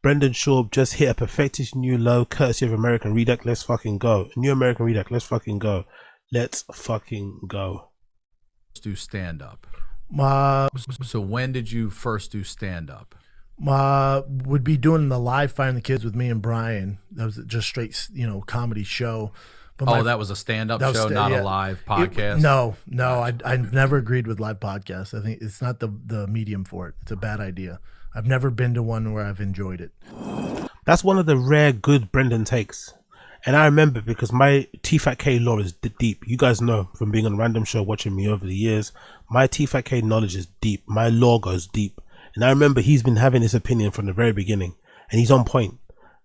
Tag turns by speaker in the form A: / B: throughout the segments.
A: Brendan Schaub just hit a perfected new low courtesy of American Redact. Let's fucking go. New American Redact. Let's fucking go. Let's fucking go.
B: Do stand up.
C: My
B: So when did you first do stand up?
C: would be doing the live Finding the Kids with me and Brian. That was just straight, comedy show. But
B: that was a stand-up show, not a live podcast?
C: No, I never agreed with live podcasts. I think it's not the medium for it. It's a bad idea. I've never been to one where I've enjoyed it.
A: That's one of the rare good Brendan takes. And I remember because my TFATK lore is deep. You guys know from being on a random show, watching me over the years, my TFATK knowledge is deep. My lore goes deep. And I remember he's been having this opinion from the very beginning. And he's on point.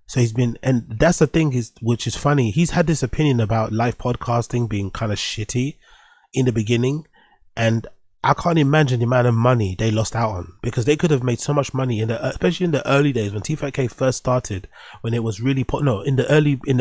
A: So he's been, and that's the thing which is funny. He's had this opinion about live podcasting being kind of shitty in the beginning. And I can't imagine the amount of money they lost out on, because they could have made so much money especially in the early days when TFATK first started, when it was really in the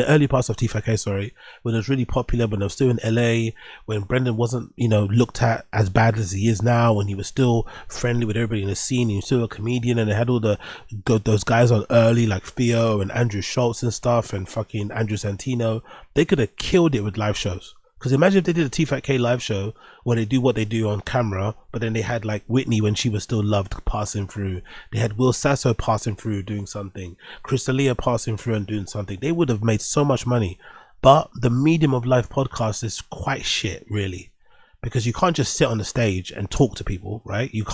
A: early parts of TFATK, sorry, when it was really popular, when it was still in LA, when Brendan wasn't, looked at as bad as he is now, when he was still friendly with everybody in the scene, he was still a comedian, and they had all those guys on early like Theo and Andrew Schultz and stuff, and fucking Andrew Santino. They could have killed it with live shows. Because imagine if they did a TFATK live show where they do what they do on camera, but then they had like Whitney when she was still loved passing through. They had Will Sasso passing through doing something. Crystalia passing through and doing something. They would have made so much money. But the medium of live podcast is quite shit, really. Because you can't just sit on the stage and talk to people, right? You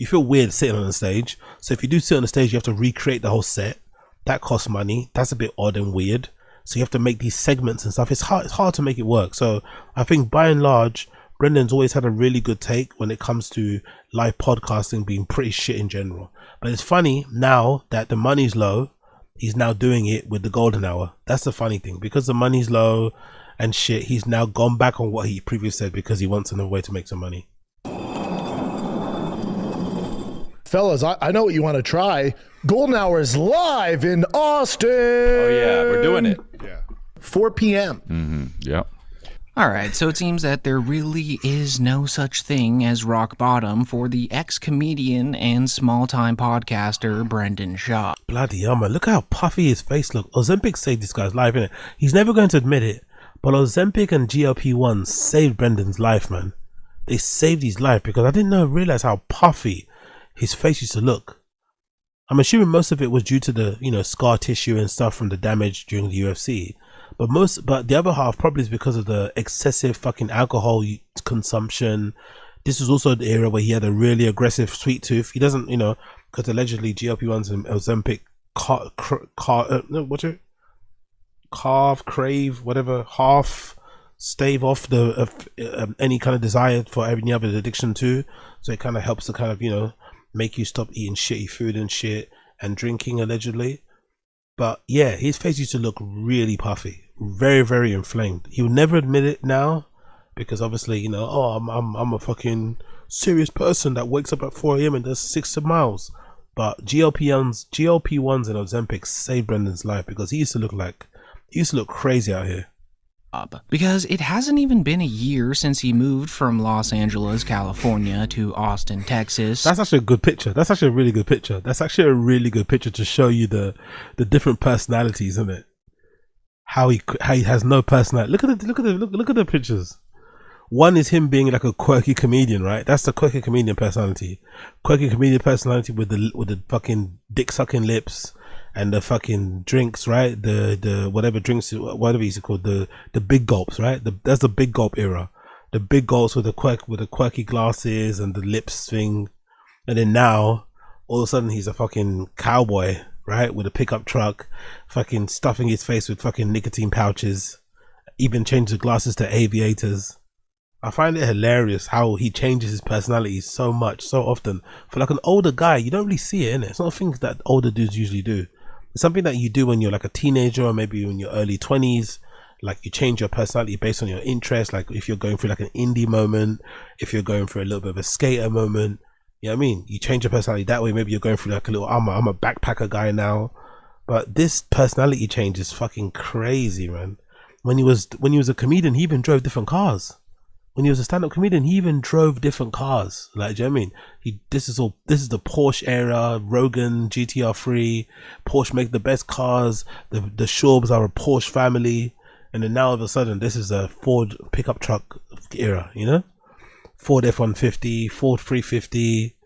A: feel weird sitting on the stage. So if you do sit on the stage, you have to recreate the whole set. That costs money. That's a bit odd and weird. So you have to make these segments and stuff. It's hard to make it work. So I think by and large, Brendan's always had a really good take when it comes to live podcasting being pretty shit in general. But it's funny now that the money's low, he's now doing it with the golden hour. That's the funny thing. Because the money's low and shit, he's now gone back on what he previously said because he wants another way to make some money.
C: Fellas, I know what you want to try. Golden Hour is live in Austin.
D: Oh, yeah, we're doing it.
C: Yeah. 4 p.m.
D: Mm-hmm. Yep.
E: All right, so it seems that there really is no such thing as rock bottom for the ex-comedian and small-time podcaster Brendan Schaub.
A: Bloody hell, man. Look how puffy his face looks. Ozempic saved this guy's life, innit? He's never going to admit it, but Ozempic and GLP-1 saved Brendan's life, man. They saved his life because I didn't realize how puffy his face used to look. I'm assuming most of it was due to the, scar tissue and stuff from the damage during the UFC. But the other half probably is because of the excessive fucking alcohol consumption. This was also the era where he had a really aggressive sweet tooth. He doesn't, because allegedly GLP-1s and Ozempic half stave off any kind of desire for any other addiction too. So it kind of helps to kind of, make you stop eating shitty food and shit and drinking allegedly. But yeah, his face used to look really puffy, very, very inflamed. He would never admit it now because obviously, I'm a fucking serious person that wakes up at 4 a.m. and does 6 miles. But GLP-1s and Ozempic saved Brendan's life because he used to look crazy out here.
E: Because it hasn't even been a year since he moved from Los Angeles, California to Austin, Texas.
A: That's actually a good picture. That's actually a really good picture. That's actually a really good picture to show you the different personalities, isn't it? How he has no personality. Look at the pictures. One is him being like a quirky comedian, right? That's the quirky comedian personality. Quirky comedian personality with the fucking dick sucking lips. And the fucking drinks, right? The whatever drinks, whatever he's called, the big gulps, right? That's the big gulp era. The big gulps with the quirky glasses and the lips thing. And then now, all of a sudden, he's a fucking cowboy, right? With a pickup truck, fucking stuffing his face with fucking nicotine pouches. Even changed the glasses to aviators. I find it hilarious how he changes his personality so much, so often. For like an older guy, you don't really see it, innit? It's not a thing that older dudes usually do. It's something that you do when you're like a teenager or maybe in your early 20s. Like you change your personality based on your interest. Like if you're going through like an indie moment, if you're going through a little bit of a skater moment, you know what I mean? You change your personality that way. Maybe you're going through like a little, I'm a backpacker guy now. But this personality change is fucking crazy, man. When he was a comedian, he even drove different cars. when he was a stand-up comedian, he even drove different cars. Like, do you know what I mean? This is the Porsche era, Rogan, GTR3, Porsche make the best cars, the Schaubs are a Porsche family, and then now all of a sudden, this is a Ford pickup truck era, you know? Ford F-150, Ford 350,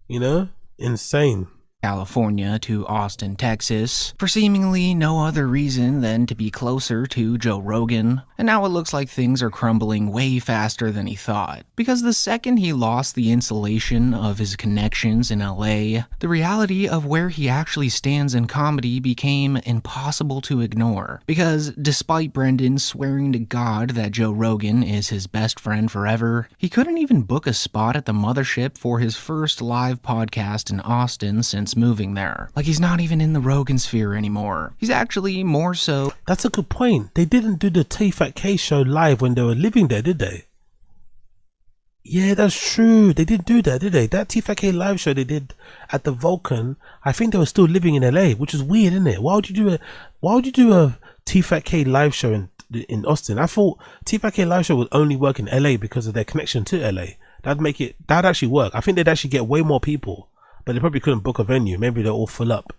A: you know? Insane.
E: California to Austin, Texas, for seemingly no other reason than to be closer to Joe Rogan. And now it looks like things are crumbling way faster than he thought. Because the second he lost the insulation of his connections in LA, the reality of where he actually stands in comedy became impossible to ignore. Because despite Brendan swearing to God that Joe Rogan is his best friend forever, he couldn't even book a spot at the mothership for his first live podcast in Austin since moving there. Like, he's not even in the Rogan sphere anymore. He's actually more so...
A: That's a good point. They didn't do the TFATK show live when they were living there, did they? Yeah, that's true. They didn't do that, did they? That TFATK live show they did at the Vulcan, I think they were still living in LA, which is weird, isn't it? Why would you do a TFATK live show in Austin? I thought TFATK live show would only work in LA because of their connection to LA. That'd actually work. I think they'd actually get way more people. But they probably couldn't book a venue. Maybe they're all full up.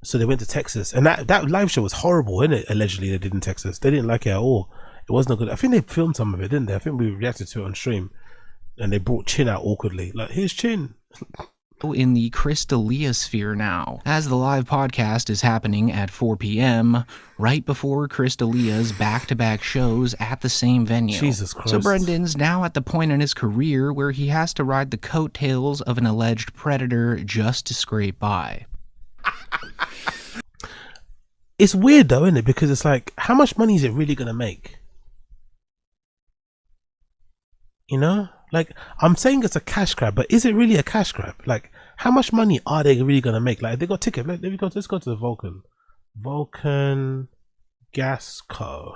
A: So they went to Texas. And that live show was horrible, isn't it? Allegedly, they did in Texas. They didn't like it at all. It wasn't good. I think they filmed some of it, didn't they? I think we reacted to it on stream. And they brought Chin out awkwardly. Like, here's Chin.
E: In the Chris D'Elia sphere now, as the live podcast is happening at 4 p.m., right before Chris D'Elia's back-to-back shows at the same venue.
A: Jesus Christ.
E: So Brendan's now at the point in his career where he has to ride the coattails of an alleged predator just to scrape by.
A: It's weird though, isn't it? Because it's like, how much money is it really going to make? You know? Like, I'm saying it's a cash grab, but is it really a cash grab? Like, how much money are they really going to make? Like, they got ticket. Let's go to the Vulcan. Vulcan Gas Co.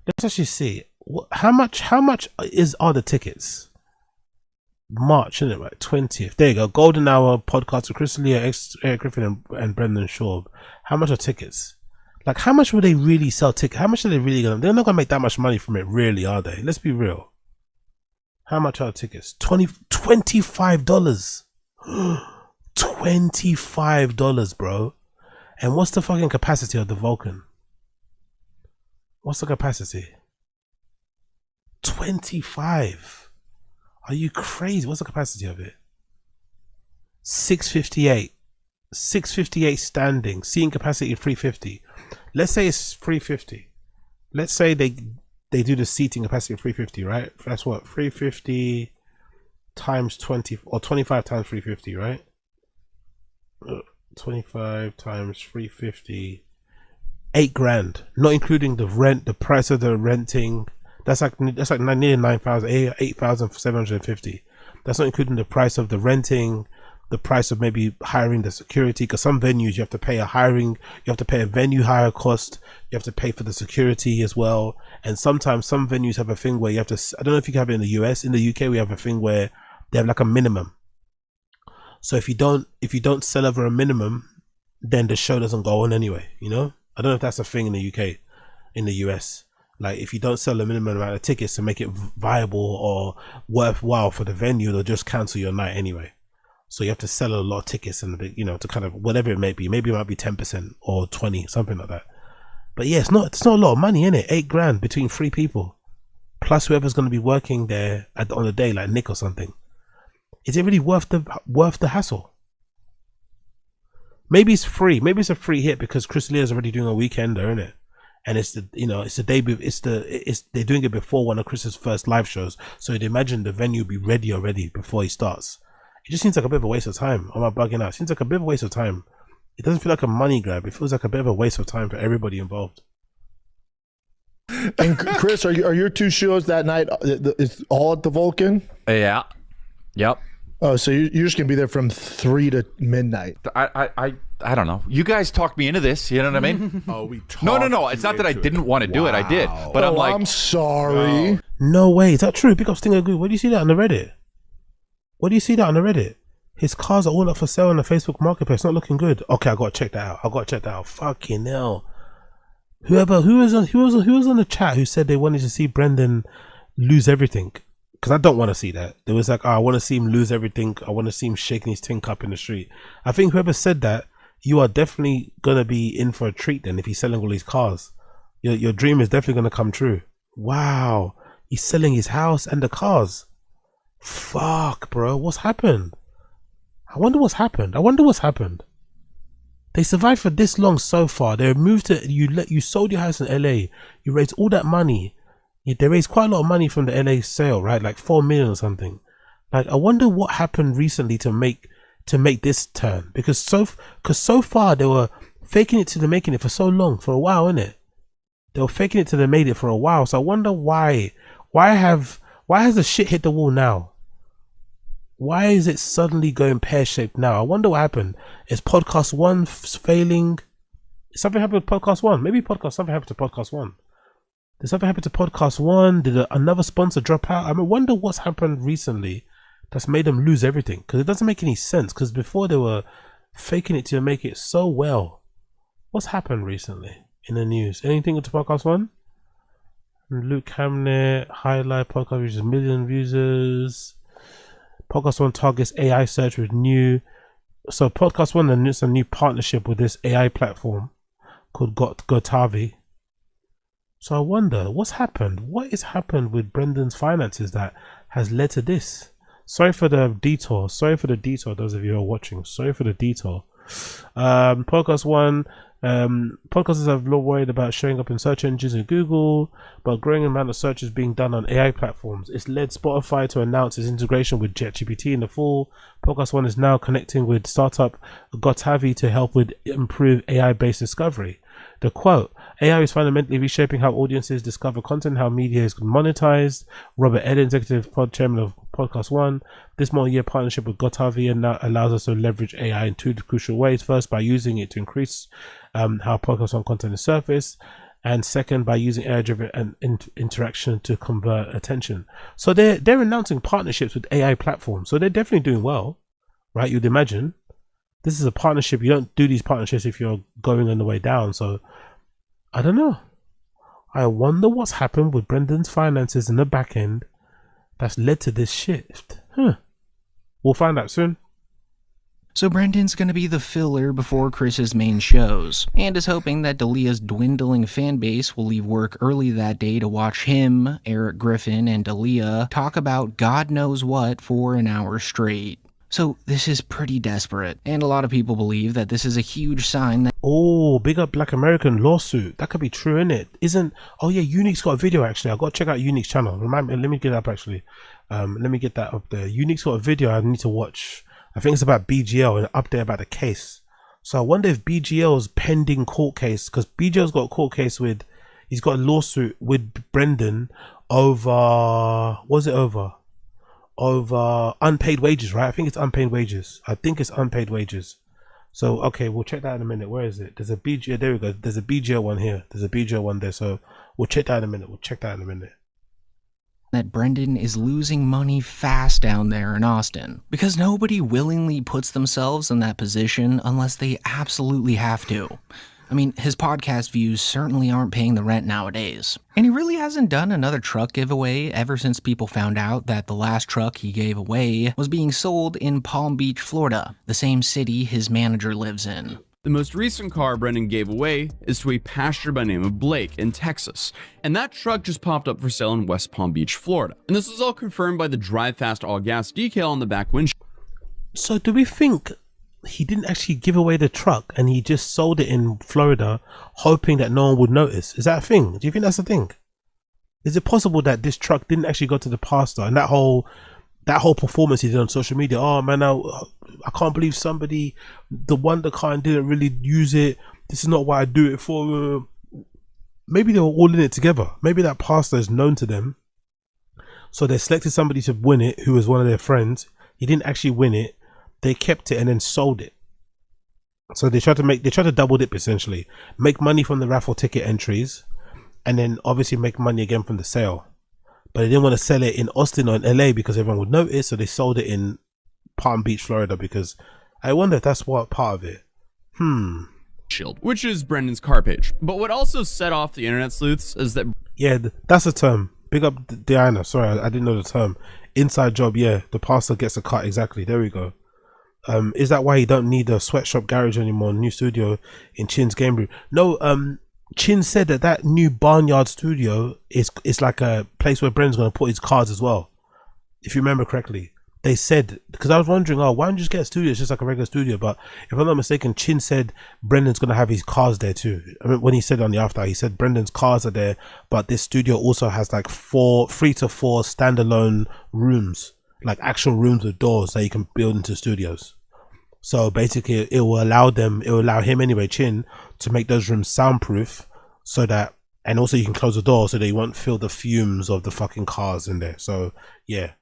A: Let's actually see. How much are the tickets? March, isn't it? Right, 20th. There you go. Golden Hour podcast with Chris D'Elia, Eric Griffin, and Brendan Schaub. How much are tickets? Like, how much will they really sell tickets? How much are they really going to... They're not going to make that much money from it, really, are they? Let's be real. How much are tickets? $25. $25, bro. And what's the fucking capacity of the Vulcan? What's the capacity? 25. Are you crazy? What's the capacity of it? 658. 658 standing. Seating capacity 350. Let's say it's 350. Let's say they do the seating capacity of 350, right? That's what, 350 times 20 or 25 times 350, right? 25 times 350, $8,000, not including the rent, the price of the renting. That's like nearly 9,000, 8,750. That's not including the price of the renting, the price of maybe hiring the security, because some venues you have to pay you have to pay a venue hire cost, you have to pay for the security as well. And sometimes some venues have a thing where you have to, I don't know if you have it in the US, in the UK we have a thing where they have like a minimum. So if you don't sell over a minimum, then the show doesn't go on anyway, you know? I don't know if that's a thing in the UK, in the US. Like, if you don't sell a minimum amount of tickets to make it viable or worthwhile for the venue, they'll just cancel your night anyway. So you have to sell a lot of tickets and, you know, to kind of whatever it may be. Maybe it might be 10% or 20, something like that. But yeah, it's not a lot of money, in it. $8,000 between 3 people, plus whoever's going to be working there on the day, like Nick or something. Is it really worth the hassle? Maybe it's free. Maybe it's a free hit because Chris D'Elia is already doing a weekender, isn't it? And it's the debut. They're doing it before one of Chris's first live shows. So you'd imagine the venue will be ready already before he starts. It just seems like a bit of a waste of time. Am I bugging out? It seems like a bit of a waste of time. It doesn't feel like a money grab. It feels like a bit of a waste of time for everybody involved.
C: And Chris, are your 2 shows that night? It's all at the Vulcan?
D: Yeah. Yep.
C: Oh, so you're just gonna be there from 3 to midnight?
D: I don't know. You guys talked me into this. You know what I mean?
F: Oh, we talked.
D: No. It's not that I didn't want to do it. I did, but I'm like,
C: I'm sorry.
A: No way. Is that true? Big up Stinger Goo. Where do you see that on the Reddit? Where do you see that on the Reddit? His cars are all up for sale on the Facebook Marketplace. Not looking good. Okay, I gotta check that out. Fucking hell. Who was on the chat who said they wanted to see Brendan lose everything. Because I don't want to see that. There was like, oh, I want to see him lose everything. I want to see him shaking his tin cup in the street. I think whoever said that, you are definitely gonna be in for a treat then if he's selling all these cars. Your dream is definitely gonna come true. Wow, he's selling his house and the cars. Fuck, bro, what's happened? I wonder what's happened. They survived for this long so far. They moved to you sold your house in LA. You raised all that money. They raised quite a lot of money from the LA sale, right? Like 4 million or something. Like, I wonder what happened recently to make this turn, because so far they were faking it till they're making it for so long, for a while, innit? They were faking it till they made it for a while. So I wonder why has the shit hit the wall now? Why is it suddenly going pear-shaped now? I wonder what happened. Is podcast one failing? Something happened with podcast one. Maybe something happened to podcast one. Did something happen to podcast one? Did another sponsor drop out? I wonder what's happened recently that's made them lose everything, because it doesn't make any sense, because before they were faking it to make it so well. What's happened recently in the news? Anything with the podcast one? Luke Hamnet highlight podcast reaches 1 million users. Podcast one targets AI search with new. So podcast one announced a new partnership with this AI platform called Gotavi. So I wonder what's happened. What has happened with Brendan's finances that has led to this? Sorry for the detour. Those of you who are watching. Sorry for the detour. Podcast one. Podcasters have long worried about showing up in search engines and Google, but growing amount of searches being done on AI platforms. It's led Spotify to announce its integration with ChatGPT in the fall. Podcast one is now connecting with startup Gotavi to help with improve AI-based discovery. The quote, AI is fundamentally reshaping how audiences discover content, how media is monetized. Robert Ed, executive chairman of Podcast One. This multi-year partnership with Gotavi now allows us to leverage AI in two crucial ways. First, by using it to increase how Podcast One content is surfaced. And second, by using AI-driven interaction to convert attention. So they're announcing partnerships with AI platforms. So they're definitely doing well, right? You'd imagine. This is a partnership. You don't do these partnerships if you're going on the way down. So I don't know. I wonder what's happened with Brendan's finances in the back end that's led to this shift. We'll find out soon.
E: So Brendan's gonna be the filler before Chris's main shows, and is hoping that D'Elia's dwindling fan base will leave work early that day to watch him, Eric Griffin, and D'Elia talk about God knows what for an hour straight. So this is pretty desperate, and a lot of people believe that this is a huge sign that—
A: Oh, big up Black American lawsuit. That could be true, innit? Oh yeah, Unique's got a video actually. I've got to check out Unique's channel. Remind me, let me get it up actually. Let me get that up there. Unique's got a video I need to watch. I think it's about BGL and an update about the case. So I wonder if BGL's pending court case, because BGL's got a court case he's got a lawsuit with Brendan over, over unpaid wages, right? I think it's unpaid wages. So okay, we'll check that in a minute. Where is it? There's a BGL. There we go. There's a BGL one here. There's a BGL one there. So we'll check that in a minute.
E: That Brendan is losing money fast down there in Austin, because nobody willingly puts themselves in that position unless they absolutely have to. I mean, his podcast views certainly aren't paying the rent nowadays. And he really hasn't done another truck giveaway ever since people found out that the last truck he gave away was being sold in Palm Beach, Florida, the same city his manager lives in.
F: The most recent car Brendan gave away is to a pastor by the name of Blake in Texas, and that truck just popped up for sale in West Palm Beach, Florida. And this was all confirmed by the Drive Fast All Gas decal on the back windshield.
A: So do we think he didn't actually give away the truck and he just sold it in Florida hoping that no one would notice? Is that a thing? Do you think that's a thing? Is it possible that this truck didn't actually go to the pastor and that whole performance he did on social media? Oh man, I can't believe somebody, the Wonder car, and didn't really use it. This is not what I do it for. Maybe they were all in it together. Maybe that pastor is known to them, so they selected somebody to win it who was one of their friends. He didn't actually win it. They kept it and then sold it. So they tried to double dip, essentially, make money from the raffle ticket entries, and then obviously make money again from the sale. But they didn't want to sell it in Austin or in LA because everyone would notice, so they sold it in Palm Beach, Florida, because I wonder if that's what part of it.
F: Which is Brendan's car page. But what also set off the internet sleuths is that
A: that's a term. Big up Diana. Sorry, I didn't know the term. Inside job, yeah. The pastor gets a cut. Exactly. There we go. Is that why you don't need a sweatshop garage anymore? New studio in Chin's game room. No, Chin said that new barnyard studio is like a place where Brendan's going to put his cars as well. If you remember correctly, they said, because I was wondering, why don't you just get a studio? It's just like a regular studio. But if I'm not mistaken, Chin said Brendan's going to have his cars there too. I mean, when he said on the after, he said Brendan's cars are there, but this studio also has like 3 to 4 standalone rooms, like actual rooms with doors that you can build into studios. So basically, it will allow him anyway, Chin, to make those rooms soundproof, so that, and also you can close the door so that you won't feel the fumes of the fucking cars in there. So yeah,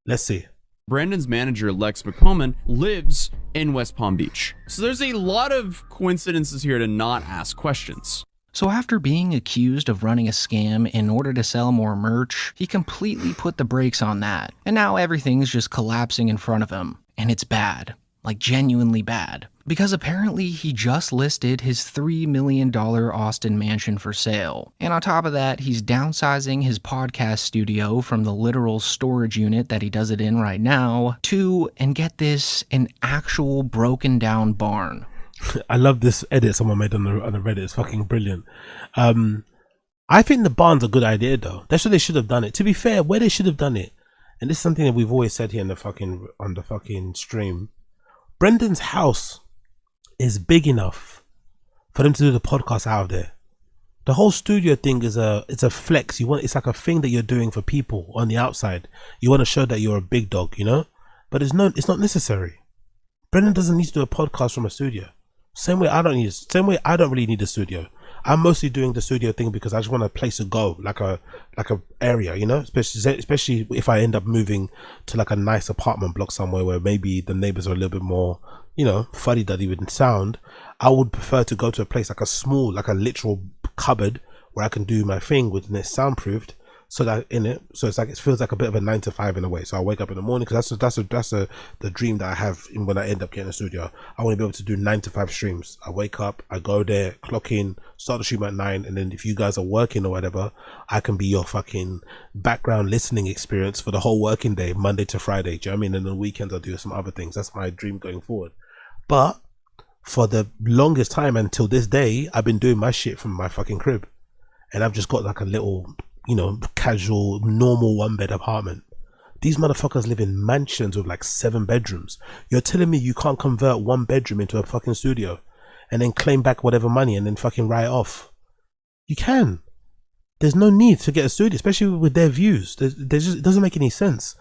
A: let's see.
F: Brandon's manager, Lex McComan, lives in West Palm Beach. So there's a lot of coincidences here to not ask questions.
E: So after being accused of running a scam in order to sell more merch, he completely put the brakes on that. And now everything's just collapsing in front of him. And it's bad. Like genuinely bad. Because apparently he just listed his $3 million Austin mansion for sale. And on top of that, he's downsizing his podcast studio from the literal storage unit that he does it in right now to, and get this, an actual broken down barn.
A: I love this edit someone made on the Reddit. It's fucking brilliant. I think the barn's a good idea though. That's what they should have done it. To be fair, where they should have done it, and this is something that we've always said here on the fucking stream. Brendan's house is big enough for them to do the podcast out of there. The whole studio thing is it's a flex. It's like a thing that you're doing for people on the outside. You want to show that you're a big dog, you know? But it's not necessary. Brendan doesn't need to do a podcast from a studio. Same way I don't really need a studio. I'm mostly doing the studio thing because I just want a place to go, like a area, you know, especially if I end up moving to like a nice apartment block somewhere where maybe the neighbors are a little bit more, you know, fuddy-duddy with sound. I would prefer to go to a place like a small, like a literal cupboard where I can do my thing with it soundproofed, so that it's like, it feels like a bit of a 9 to 5 in a way. So I wake up in the morning, because that's the dream that I have when I end up getting a studio. I want to be able to do 9 to 5 streams. I wake up, I go there, clock in, start the stream at 9, and then if you guys are working or whatever, I can be your fucking background listening experience for the whole working day, Monday to Friday. Do you know what I mean? And on the weekends I'll do some other things. That's my dream going forward. But for the longest time until this day, I've been doing my shit from my fucking crib, and I've just got like a little, you know, casual, normal 1-bed apartment. These motherfuckers live in mansions with like 7 bedrooms. You're telling me you can't convert 1 bedroom into a fucking studio and then claim back whatever money and then fucking write it off? You can. There's no need to get a studio, especially with their views. It doesn't make any sense.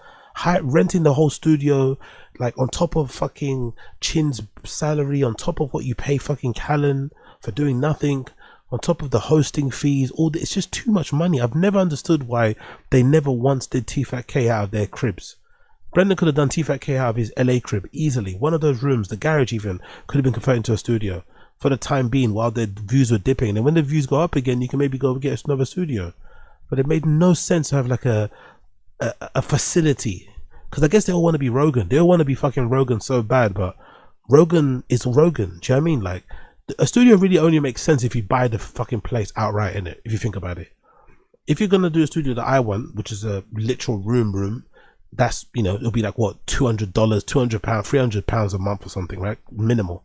A: Renting the whole studio, like on top of fucking Chin's salary, on top of what you pay fucking Callan for doing nothing, on top of the hosting fees, it's just too much money. I've never understood why they never once did TFATK out of their cribs. Brendan could have done TFATK out of his LA crib easily. One of those rooms, the garage even, could have been converted into a studio for the time being while the views were dipping. And then when the views go up again, you can maybe go get another studio. But it made no sense to have like a facility, because I guess they all want to be Rogan. They all want to be fucking Rogan so bad, but Rogan is Rogan. Do you know what I mean? Like, a studio really only makes sense if you buy the fucking place outright, innit? If you think about it. If you're gonna do a studio that I want, which is a literal room, that's, you know, it'll be like what, $200, £200, £300 a month or something, right? Minimal.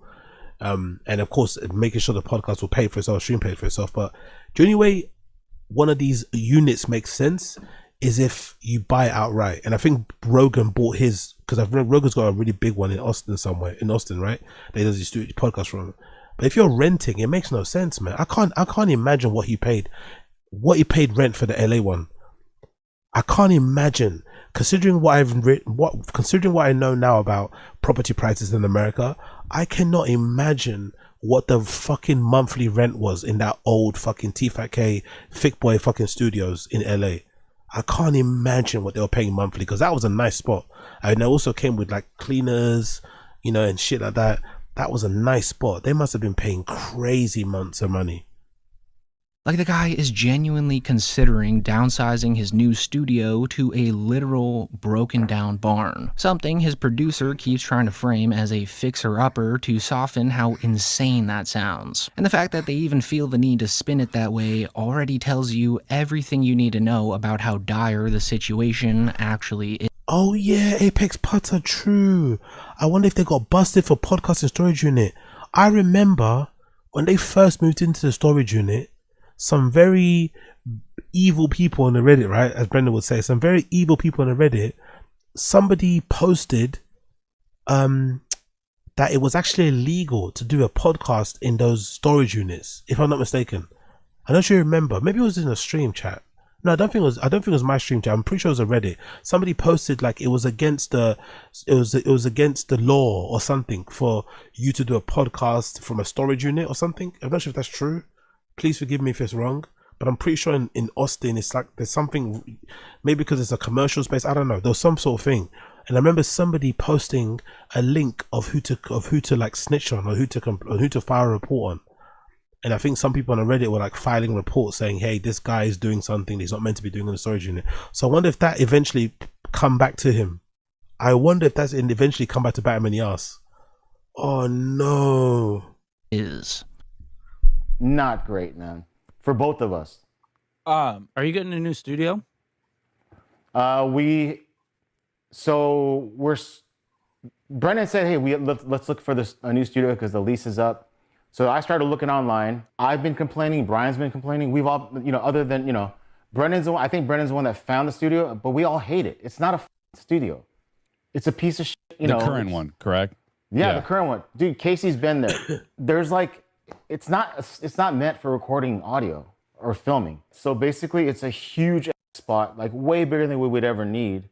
A: And of course, making sure the podcast will pay for itself, stream pay for itself. But the only way one of these units makes sense is if you buy it outright. And I think Rogan bought his, because Rogan's got a really big one in Austin somewhere, right? They does his podcast from. But if you're renting, it makes no sense, man. I can't imagine what he paid rent for the LA one. I can't imagine, considering what I know now about property prices in America. I cannot imagine what the fucking monthly rent was in that old fucking TFATK Thick Boy fucking studios in LA. I can't imagine what they were paying monthly, because that was a nice spot. And it also came with like cleaners, you know, and shit like that. That was a nice spot. They must have been paying crazy amounts of money.
E: Like the guy is genuinely considering downsizing his new studio to a literal broken down barn. Something his producer keeps trying to frame as a fixer-upper to soften how insane that sounds. And the fact that they even feel the need to spin it that way already tells you everything you need to know about how dire the situation actually is.
A: Oh yeah, Apex Putter, true. I wonder if they got busted for podcast and storage unit. I remember when they first moved into the storage unit, some very evil people on the Reddit, right, as Brendan would say, some very evil people on the Reddit, somebody posted that it was actually illegal to do a podcast in those storage units, if I'm not mistaken. I don't sure you remember. Maybe it was in a stream chat. No, I don't think it was my stream chat. I'm pretty sure it was a Reddit. Somebody posted like it was against the against the law or something for you to do a podcast from a storage unit or something. I'm not sure if that's true. Please forgive me if it's wrong, but I'm pretty sure in Austin it's like there's something, maybe because it's a commercial space, I don't know, there was some sort of thing. And I remember somebody posting a link of who to like snitch on or who to file a report on. And I think some people on Reddit were like filing reports saying, hey, this guy is doing something he's not meant to be doing in the storage unit. So I wonder if that eventually come back to him. I wonder if that's eventually come back to bite him in the ass. Oh no.
E: Is
G: not great, man, for both of us.
H: Are you getting a new studio?
G: Brendan said, hey, let's look for a new studio because the lease is up. So I started looking online. I've been complaining. Brian's been complaining. We've all, other than, Brendan's the one, I think Brendan's the one that found the studio, but we all hate it. It's not a studio. It's a piece of shit,
I: The current one, correct?
G: Yeah, the current one. Dude, Casey's been there. There's like, it's not meant for recording audio or filming. So basically it's a huge spot, like way bigger than we would ever need.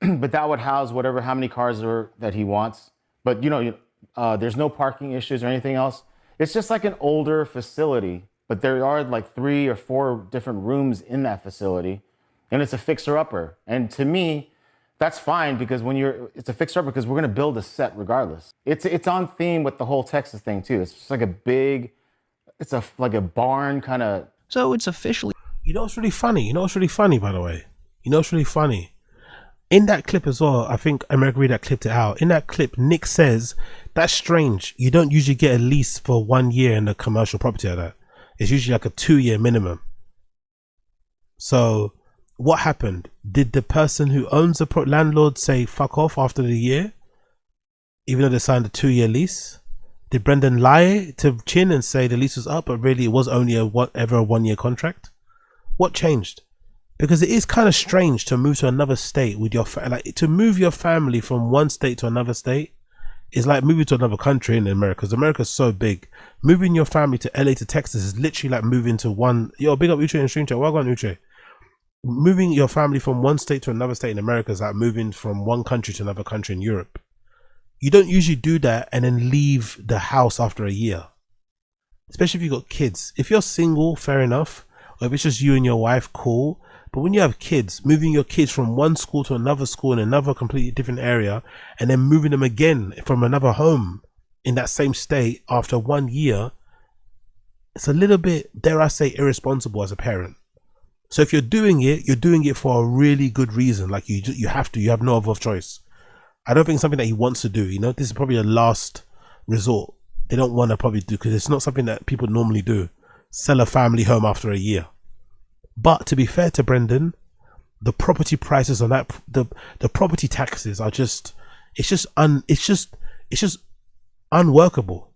G: But that would house how many cars that he wants. But there's no parking issues or anything else. It's just like an older facility, but there are like 3 or 4 different rooms in that facility, and it's a fixer-upper. And to me, that's fine because it's a fixer-upper because we're gonna build a set regardless. It's on theme with the whole Texas thing too. It's just like like a barn kind of.
E: So it's officially.
A: You know what's really funny? By the way? You know what's really funny? In that clip as well, I think American Reader clipped it out. In that clip, Nick says, that's strange. You don't usually get a lease for 1 year in a commercial property like that. It's usually like a 2-year minimum. So what happened? Did the person who owns the landlord say fuck off after the year? Even though they signed a 2-year lease? Did Brendan lie to Chin and say the lease was up, but really it was only a 1-year contract? What changed? Because it is kind of strange to move to another state with your to move your family from one state to another state is like moving to another country in America, because America's so big. Moving your family to LA to Texas is literally like moving to one. Yo, big up Uche and Stream Chat. Well done, Uche. Moving your family from one state to another state in America is like moving from one country to another country in Europe. You don't usually do that and then leave the house after a year, especially if you got kids. If you're single, fair enough, or if it's just you and your wife, cool. But when you have kids, moving your kids from one school to another school in another completely different area, and then moving them again from another home in that same state after 1 year, it's a little bit, dare I say, irresponsible as a parent. So if you're doing it for a really good reason. Like you have no other choice. I don't think it's something that he wants to do. This is probably a last resort. They don't want to probably do, because it's not something that people normally do. Sell a family home after a year. But to be fair to Brendan, the property prices on that, the property taxes are just, it's just unworkable.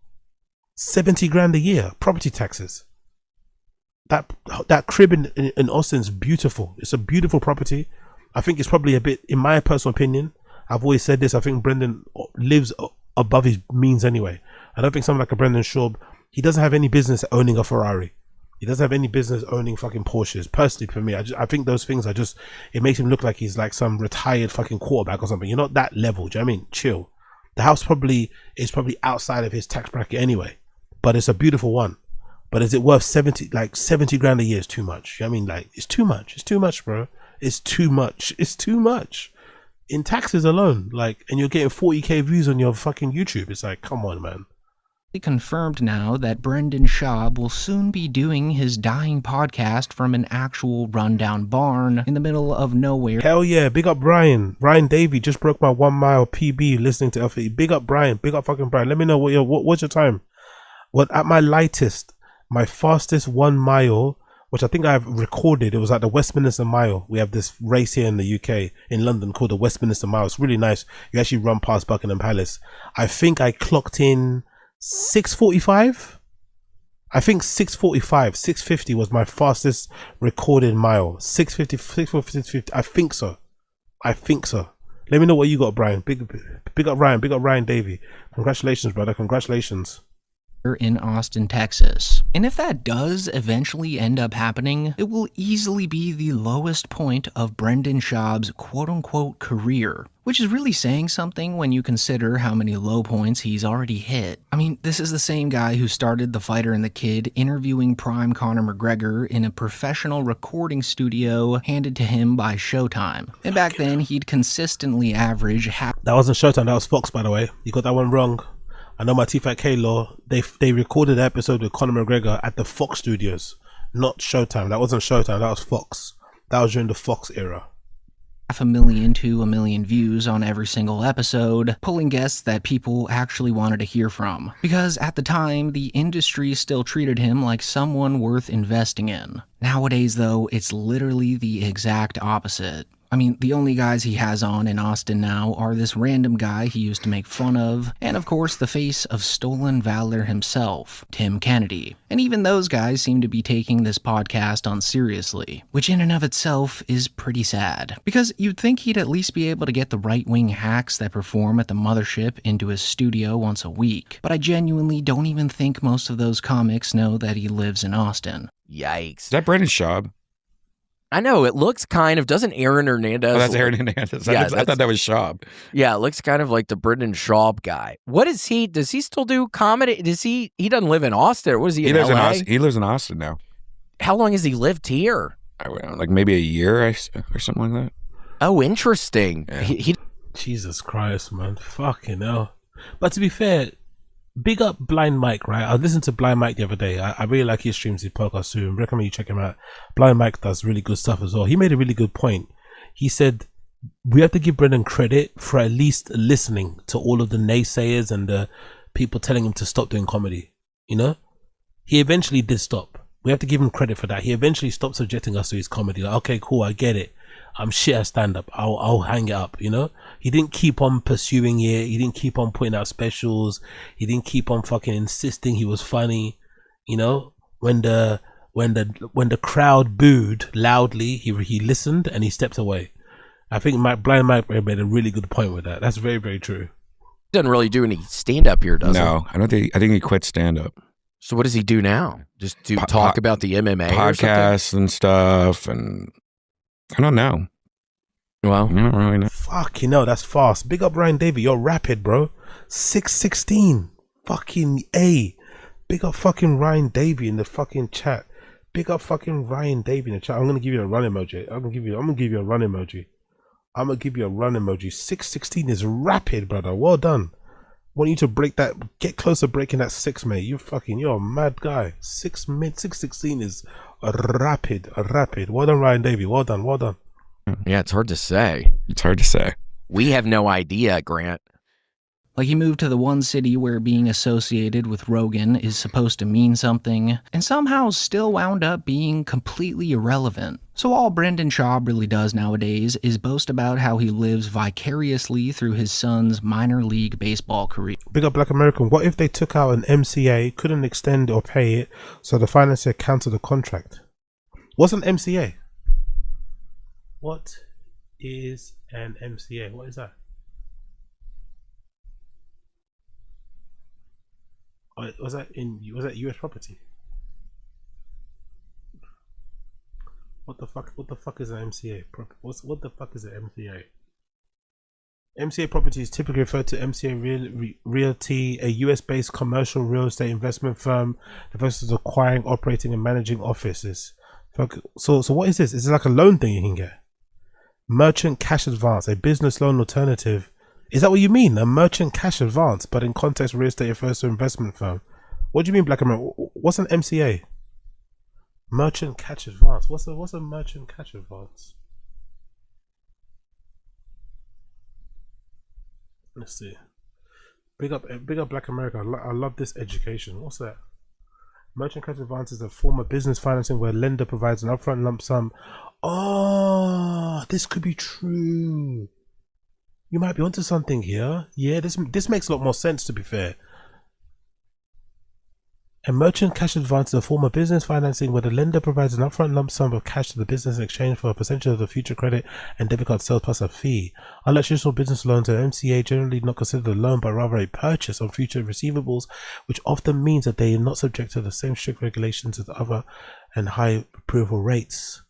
A: 70 grand a year, property taxes. That crib in Austin's beautiful. It's a beautiful property. I think it's probably a bit, in my personal opinion, I've always said this, I think Brendan lives above his means anyway. I don't think someone like a Brendan Schaub, he doesn't have any business owning a Ferrari. He doesn't have any business owning fucking Porsches. Personally, for me, I think those things are just, it makes him look like he's like some retired fucking quarterback or something. You're not that level. Do you know what I mean? Chill. The house is probably outside of his tax bracket anyway, but it's a beautiful one. But is it worth 70 grand a year? Is too much. You know what I mean? Like, it's too much. It's too much, bro. It's too much. It's too much. In taxes alone, like, and you're getting 40k views on your fucking YouTube. It's like, come on, man.
E: confirmed now that Brendan Schaub will soon be doing his dying podcast from an actual rundown barn in the middle of nowhere.
A: Hell yeah, big up Brian. Brian Davey just broke my 1 mile PB listening to FE. Big up Brian, big up fucking Brian. Let me know what's your time. What at my lightest, my fastest 1 mile, which I think I've recorded, it was at the Westminster Mile. We have this race here in the UK, in London, called the Westminster Mile. It's really nice. You actually run past Buckingham Palace. I think I clocked in 6:45. I think 6:45, 6:50 was my fastest recorded mile. 6:50, 6:50. I think so. Let me know what you got, Brian. Big up Ryan. Big up Ryan Davey. Congratulations, brother. Congratulations.
E: In Austin, Texas. And if that does eventually end up happening, it will easily be the lowest point of Brendan Schaub's quote-unquote career, which is really saying something when you consider how many low points he's already hit. I mean, this is the same guy who started The Fighter and the Kid interviewing prime Conor McGregor in a professional recording studio handed to him by Showtime. And back then, he'd consistently average half.
A: That wasn't Showtime, that was Fox, by the way. You got that one wrong. I know my TFATK law, they recorded the episode with Conor McGregor at the Fox studios, not Showtime. That wasn't Showtime, that was Fox. That was during the Fox era.
E: 500,000 to 1 million views on every single episode, pulling guests that people actually wanted to hear from. Because at the time, the industry still treated him like someone worth investing in. Nowadays, though, it's literally the exact opposite. I mean, the only guys he has on in Austin now are this random guy he used to make fun of, and of course the face of stolen valor himself, Tim Kennedy. And even those guys seem to be taking this podcast on seriously, which in and of itself is pretty sad. Because you'd think he'd at least be able to get the right-wing hacks that perform at the mothership into his studio once a week. But I genuinely don't even think most of those comics know that he lives in Austin.
I: Yikes.
D: Is that Brendan Schaub?
I: I know, it looks kind of, doesn't Aaron Hernandez?
D: Oh, that's Aaron Hernandez.
I: Yeah,
D: I thought that was Schaub.
I: Yeah, it looks kind of like the Brendan Schaub guy. What is he, does he still do comedy? He doesn't live in Austin. What is he in
D: lives
I: LA?
D: in Austin. He lives in Austin now.
I: How long has he lived here?
D: I don't know, like maybe a year or something like that.
I: Oh, interesting.
D: Yeah.
I: He
A: Jesus Christ, man. Fucking hell. But to be fair, big up Blind Mike, right? I listened to Blind Mike the other day. I really like his streams, his podcast too. I recommend you check him out. Blind Mike does really good stuff as well. He made a really good point. He said, we have to give Brendan credit for at least listening to all of the naysayers and the people telling him to stop doing comedy. You know? He eventually did stop. We have to give him credit for that. He eventually stopped subjecting us to his comedy. Like, okay, cool, I get it. I'm shit at stand-up. I'll hang it up, you know? He didn't keep on pursuing it. He didn't keep on putting out specials. He didn't keep on fucking insisting he was funny. You know? When the crowd booed loudly, he listened and he stepped away. I think Blind Mike made a really good point with that. That's very, very true.
I: doesn't really do any stand-up here, does he?
D: No, I don't think. I think he quit stand-up.
I: So what does he do now? Just to talk about the MMA
D: podcasts and stuff, and I don't know.
I: Well,
D: I don't really know.
A: Fuck, you know, that's fast. Big up Ryan Davey. You're rapid, bro. 6:16. Fucking A. Big up fucking Ryan Davey in the fucking chat. Big up fucking Ryan Davey in the chat. I'm gonna give you a run emoji. I'm gonna give you a run emoji. 6:16 is rapid, brother. Well done. Want you to break that, get closer breaking that 6, mate. You're a mad guy. 6:16 is rapid. Well done, Ryan Davey. Well done.
I: yeah, it's hard to say.
D: It's hard to say.
I: We have no idea, Grant.
E: Like, he moved to the one city where being associated with Rogan is supposed to mean something, and somehow still wound up being completely irrelevant. So all Brendan Schaub really does nowadays is boast about how he lives vicariously through his son's minor league baseball career.
A: Big up Black American. What if they took out an MCA, couldn't extend or pay it, so the financier cancelled the contract? What's an MCA? What is an MCA? What is that? Was that US property? What the fuck is an MCA? What the fuck is an MCA? MCA property is typically referred to MCA Realty, a US-based commercial real estate investment firm that focuses on acquiring, operating, and managing offices. So what is this? Is it like a loan thing you can get? Merchant cash advance, a business loan alternative Is that what you mean? A merchant cash advance, but in context, real estate refers to investment firm. What do you mean, Black America? What's an MCA? Merchant cash advance. What's a merchant cash advance? Let's see. Big up, Black America. I love this education. What's that? Merchant cash advance is a form of business financing where a lender provides an upfront lump sum. Oh, this could be true. You might be onto something here. Yeah, this makes a lot more sense, to be fair. A merchant cash advance is a form of business financing where the lender provides an upfront lump sum of cash to the business in exchange for a percentage of the future credit and debit card sales plus a fee. Unlike traditional business loans, an MCA generally not considered a loan but rather a purchase on future receivables, which often means that they are not subject to the same strict regulations as other and high approval rates.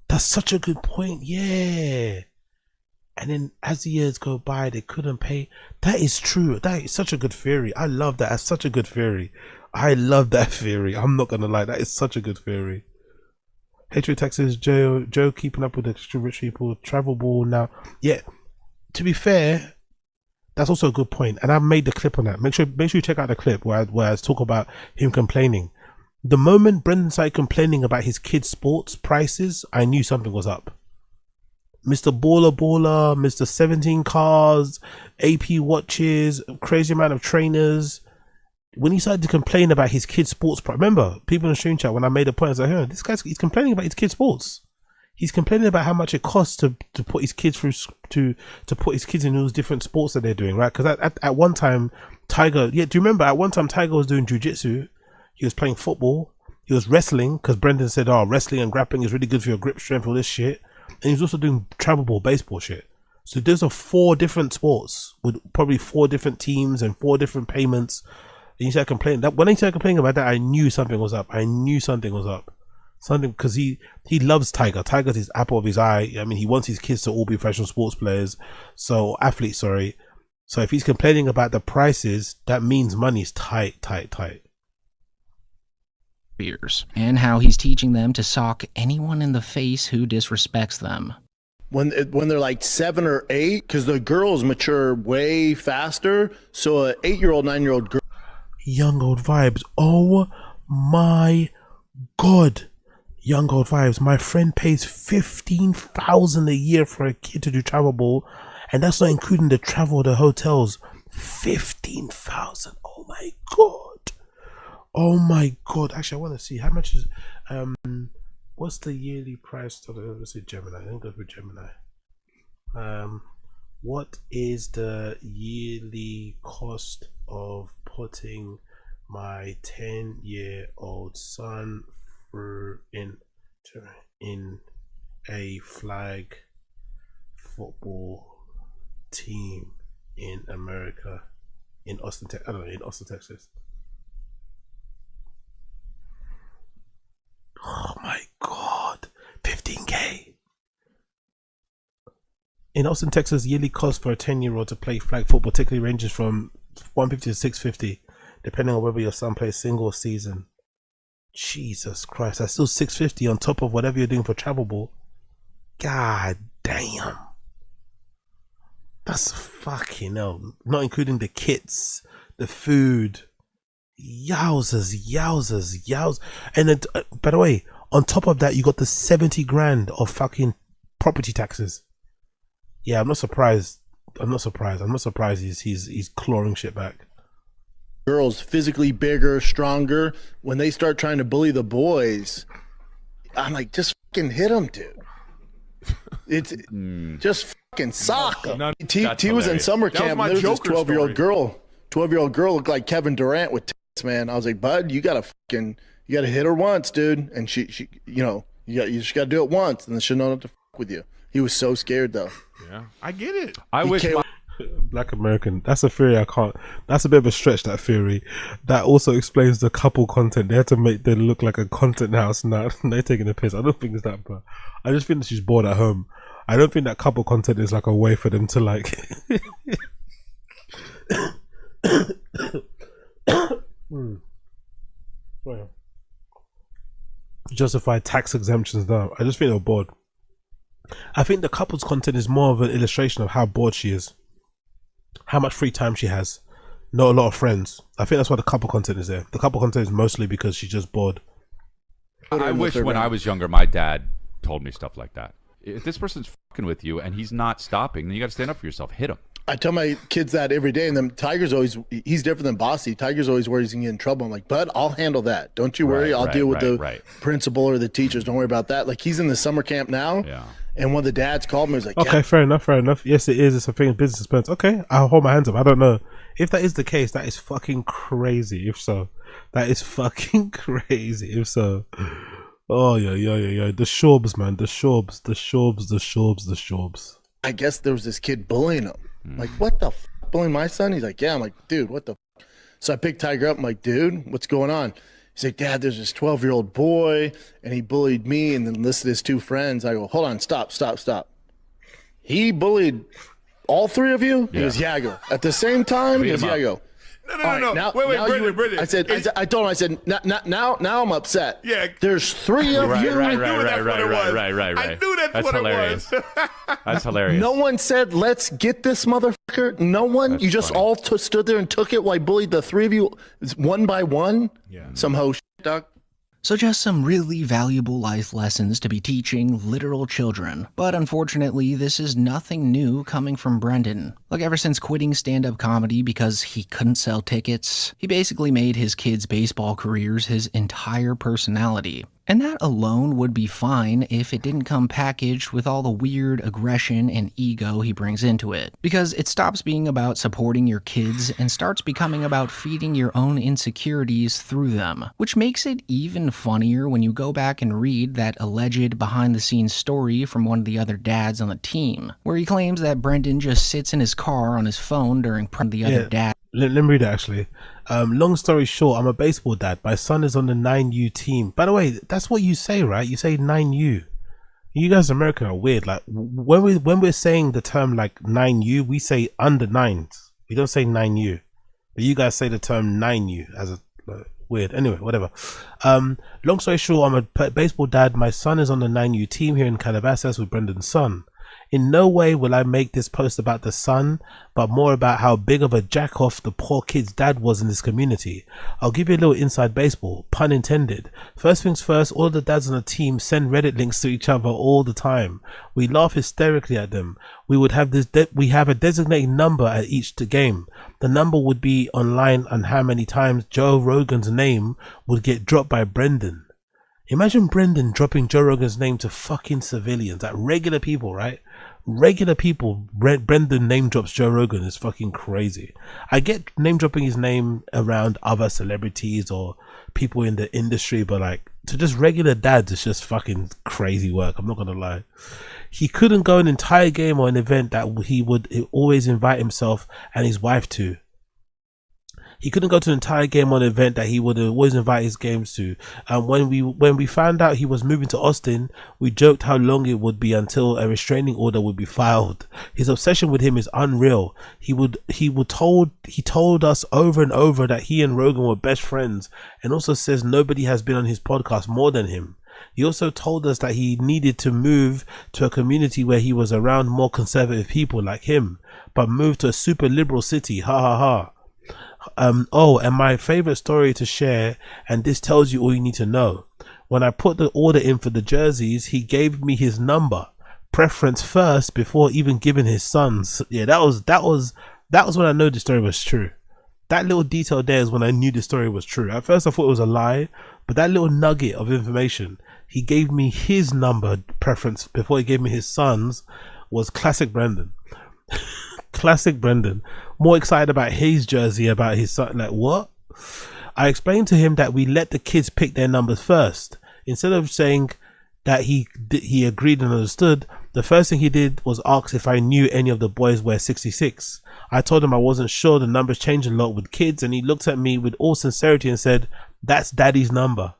A: That's such a good point, yeah. And then as the years go by, they couldn't pay. That is true. That is such a good theory. I love that. That's such a good theory. I love that theory. I'm not gonna lie, that is such a good theory. Hatred Texas, Joe keeping up with the extra rich people, travel ball now. Yeah, to be fair, that's also a good point. And I made the clip on that. Make sure you check out the clip where I talk about him complaining. The moment Brendan started complaining about his kids' sports prices, I knew something was up. Mr. Baller, Mr. 17 cars, AP watches, crazy amount of trainers. When he started to complain about his kids' sports, remember, people in the stream chat, when I made a point, I was like, hey, he's complaining about his kids' sports. He's complaining about how much it costs to put his kids through, to put his kids in those different sports that they're doing, right? Because at one time, Tiger, do you remember at one time Tiger was doing jiu-jitsu, he was playing football, he was wrestling, because Brendan said, oh, wrestling and grappling is really good for your grip strength, all this shit. And he was also doing travel ball, baseball shit. So those are 4 different sports with probably 4 different teams and 4 different payments. And he started complaining. When he started complaining about that, I knew something was up. Something, because he loves Tiger. Tiger's his apple of his eye. I mean, he wants his kids to all be professional sports players. Athletes, sorry. So if he's complaining about the prices, that means money's tight.
E: And how he's teaching them to sock anyone in the face who disrespects them.
C: When they're like 7 or 8, because the girls mature way faster. So an 8-year-old, 9-year-old girl.
A: Young old vibes. Oh my god. Young old vibes. My friend pays $15,000 a year for a kid to do travel ball, and that's not including the travel, the hotels. $15,000. Oh my god. Oh my god. Actually, I want to see how much is what's the yearly price to let's see Gemini. I think go for Gemini. What is the yearly cost of putting my 10-year-old son through in a flag football team in America, in Austin, Texas? Oh my god, 15K. In Austin, Texas, yearly cost for a 10-year-old to play flag football typically ranges from $150 to $650, depending on whether your son plays single season. Jesus Christ, that's still $650 on top of whatever you're doing for travel ball. God damn. That's fucking hell. Not including the kits, the food. Yowzers. And then, by the way, on top of that, you got the 70 grand of fucking property taxes. Yeah, I'm not surprised he's clawing shit back.
C: Girls physically bigger, stronger. When they start trying to bully the boys, I'm like, just fucking hit them, dude. It's just fucking sock them. T was in summer camp. And there was this 12-year-old girl. 12-year-old girl looked like Kevin Durant with tits, man. I was like, bud, you gotta hit her once, dude. And she you just gotta do it once, and then she'll know not to fuck with you. He was so scared though.
J: Yeah, I get it.
D: I wish
A: Black American. That's a theory I can't. That's a bit of a stretch. That theory. That also explains the couple content. They had to make them look like a content house now. They're taking a piss. I don't think it's that, but I just think that she's bored at home. I don't think that couple content is like a way for them to like. Justify tax exemptions though. I just think they're bored. I think the couple's content is more of an illustration of how bored she is. how much free time she has, not a lot of friends. I think that's why the couple content is there. The couple content is mostly because she's just bored.
D: I wish when I was younger, my dad told me stuff like that. If this person's fucking with you and he's not stopping, then you got to stand up for yourself. Hit him.
C: I tell my kids that every day, and then Tiger's he's different than Bossy. Tiger's always worries he's gonna get in trouble. I'm like, bud, I'll handle that. Don't you worry. I'll deal with the principal or the teachers. Don't worry about that. Like, he's in the summer camp now.
D: Yeah.
C: And one of the dads called me. He's like,
A: okay, fair enough. Yes, it is. It's a thing of business expense. Okay, I'll hold my hands up. I don't know. If that is the case, that is fucking crazy. If so, that is fucking crazy. If so, oh, yeah. The Schaubs, man. The Schaubs.
C: I guess there was this kid bullying him. Like, what the f***? Bullying my son? He's like, yeah. I'm like, dude, what the f***? So I picked Tiger up. I'm like, dude, what's going on? He's like, Dad, there's this 12-year-old boy, and he bullied me and then listed his two friends. I go, hold on, stop. He bullied all three of you? He goes, yeah. I go, at the same time? He goes, yeah. I go,
J: No. Wait, Brendan.
C: I told him, I said, now I'm upset.
J: Yeah.
C: There's three of you.
J: Right.
D: I
J: knew that's what
D: hilarious.
J: it was.
D: That's hilarious.
C: No one said, let's get this motherfucker. No one.
D: That's
C: you just
D: funny.
C: all stood there and took it while I bullied the three of you one by one.
J: Yeah.
C: Some hoe shit, dog.
E: So just some really valuable life lessons to be teaching literal children. But unfortunately, this is nothing new coming from Brendan. Like, ever since quitting stand-up comedy because he couldn't sell tickets, he basically made his kids' baseball careers his entire personality. And that alone would be fine if it didn't come packaged with all the weird aggression and ego he brings into it. Because it stops being about supporting your kids and starts becoming about feeding your own insecurities through them. Which makes it even funnier when you go back and read that alleged behind-the-scenes story from one of the other dads on the team, where he claims that Brendan just sits in his car on his phone during the other dad.
A: Let me read it, actually. Long story short, I'm a baseball dad. My son is on the 9U team. By the way, that's what you say, right? You say 9U. You guys in America are weird. Like, when we're saying the term like 9U, we say under 9s. We don't say 9U. But you guys say the term 9U as a weird. Anyway, whatever. Long story short, I'm a baseball dad. My son is on the 9U team here in Calabasas with Brendan's son. In no way will I make this post about the son, but more about how big of a jack-off the poor kid's dad was in this community. I'll give you a little inside baseball, pun intended. First things first, all the dads on the team send Reddit links to each other all the time. We laugh hysterically at them. We have a designated number at each game. The number would be online on how many times Joe Rogan's name would get dropped by Brendan. Imagine Brendan dropping Joe Rogan's name to fucking civilians, like regular people, right? Regular people. Brendan name drops Joe Rogan is fucking crazy. I get name dropping his name around other celebrities or people in the industry, but like to just regular dads, it's just fucking crazy work. I'm not gonna lie. He couldn't go an entire game or an event that he would always invite himself and his wife to. He couldn't go to an entire game on an event that he would always invite his games to. And when we found out he was moving to Austin, we joked how long it would be until a restraining order would be filed. His obsession with him is unreal. He told us over and over that he and Rogan were best friends, and also says nobody has been on his podcast more than him. He also told us that he needed to move to a community where he was around more conservative people like him, but moved to a super liberal city. Ha ha ha. And my favorite story to share, and this tells you all you need to know. When I put the order in for the jerseys, he gave me his number, preference first, before even giving his son's. Yeah, that was when I know the story was true. That little detail there is when I knew the story was true. At first I thought it was a lie, but that little nugget of information, he gave me his number preference before he gave me his son's, was classic Brendan. Classic Brendan. More excited about his jersey about his son. Like, what? I explained to him that we let the kids pick their numbers first. Instead of saying that he agreed and understood, the first thing he did was ask if I knew any of the boys wear 66. I told him I wasn't sure. The numbers change a lot with kids, and he looked at me with all sincerity and said, "That's daddy's number."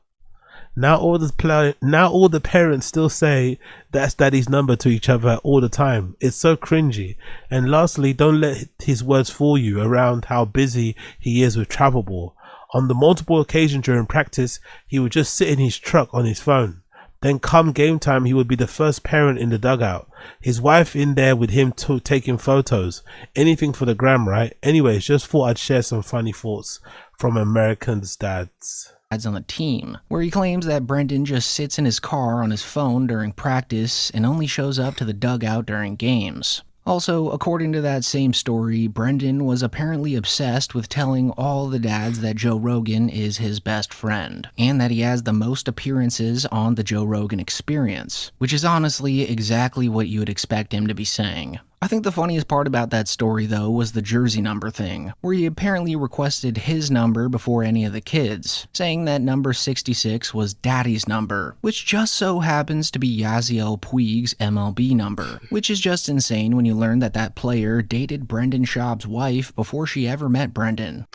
A: Now all the parents still say that's daddy's number to each other all the time. It's so cringy. And lastly, don't let his words fool you around how busy he is with travel ball. On the multiple occasions during practice, he would just sit in his truck on his phone. Then come game time, he would be the first parent in the dugout. His wife in there with him taking photos. Anything for the gram, right? Anyways, just thought I'd share some funny thoughts from Americans' dads.
E: On the team, where he claims that Brendan just sits in his car on his phone during practice and only shows up to the dugout during games. Also, according to that same story, Brendan was apparently obsessed with telling all the dads that Joe Rogan is his best friend, and that he has the most appearances on the Joe Rogan Experience, which is honestly exactly what you would expect him to be saying. I think the funniest part about that story, though, was the jersey number thing, where he apparently requested his number before any of the kids, saying that number 66 was daddy's number, which just so happens to be Yasiel Puig's MLB number, which is just insane when you learn that that player dated Brendan Schaub's wife before she ever met Brendan.